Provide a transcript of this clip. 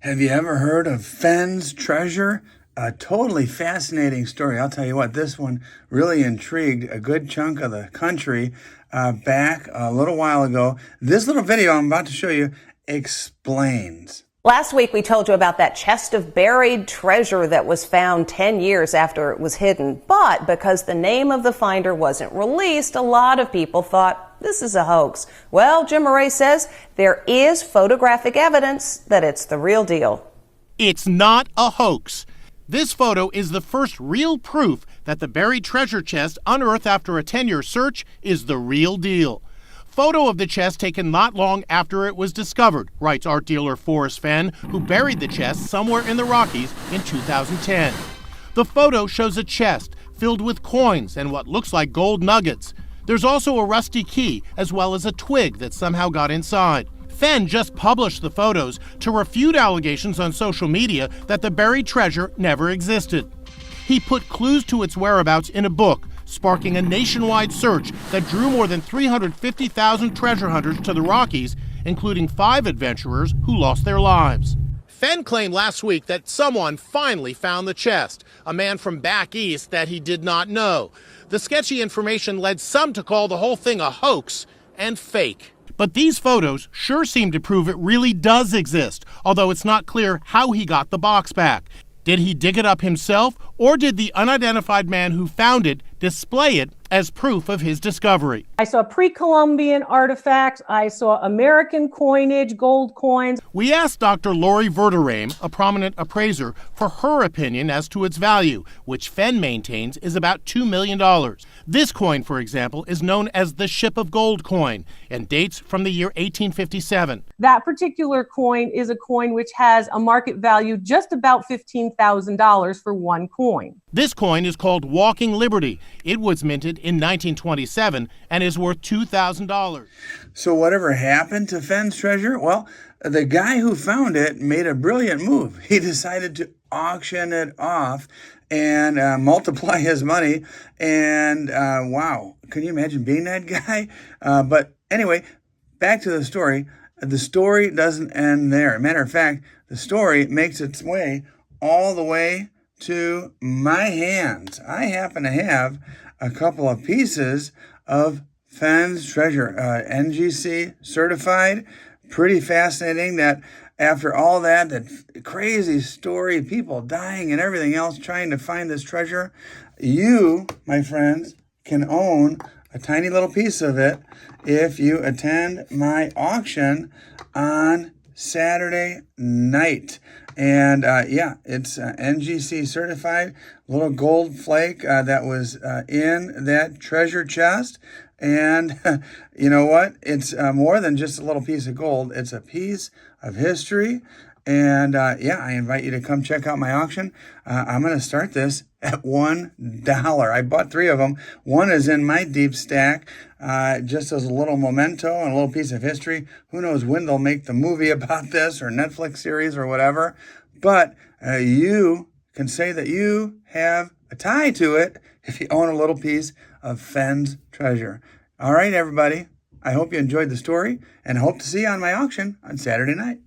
Have you ever heard of Fenn's treasure? A totally fascinating story. I'll tell you what, this one really intrigued a good chunk of the country back a little while ago. This little video I'm about to show you explains. Last week, we told you about that chest of buried treasure that was found 10 years after it was hidden. But because the name of the finder wasn't released, a lot of people thought this is a hoax. Well, Jim Murray says there is photographic evidence that it's the real deal. It's not a hoax. This photo is the first real proof that the buried treasure chest unearthed after a 10-year search is the real deal. Photo of the chest taken not long after it was discovered, writes art dealer Fenn, who buried the chest somewhere in the Rockies in 2010. The photo shows a chest filled with coins and what looks like gold nuggets. There's also a rusty key, as well as a twig that somehow got inside. Fenn just published the photos to refute allegations on social media that the buried treasure never existed. He put clues to its whereabouts in a book, sparking a nationwide search that drew more than 350,000 treasure hunters to the Rockies, including 5 adventurers who lost their lives. Fenn claimed last week that someone finally found the chest, a man from back east that he did not know. The sketchy information led some to call the whole thing a hoax and fake. But these photos sure seem to prove it really does exist, although it's not clear how he got the box back. Did he dig it up himself, or did the unidentified man who found it display it as proof of his discovery? I saw pre-Columbian artifacts. I saw American coinage, gold coins. We asked Dr. Lori Verderame, a prominent appraiser, for her opinion as to its value, which Fenn maintains is about $2 million. This coin, for example, is known as the Ship of Gold coin and dates from the year 1857. That particular coin is a coin which has a market value just about $15,000 for one coin. This coin is called Walking Liberty. It was minted in 1927 and is worth $2,000. So whatever happened to Fenn's treasure? Well, the guy who found it made a brilliant move. He decided to auction it off and multiply his money. And wow, can you imagine being that guy? But anyway, back to the story. The story doesn't end there. Matter of fact, the story makes its way all the way to my hands. I happen to have a couple of pieces of Fenn's treasure, NGC certified. Pretty fascinating that after all that crazy story, people dying and everything else trying to find this treasure, you, my friends, can own a tiny little piece of it if you attend my auction on Saturday night. And yeah, it's NGC certified, little gold flake that was in that treasure chest. And you know what? It's more than just a little piece of gold. It's a piece of history. And yeah, I invite you to come check out my auction. I'm going to start this at $1. I bought 3 of them. One is in my deep stack, just as a little memento and a little piece of history. Who knows when they'll make the movie about this or Netflix series or whatever. But you can say that you have a tie to it if you own a little piece of Fenn's treasure. All right, everybody. I hope you enjoyed the story and hope to see you on my auction on Saturday night.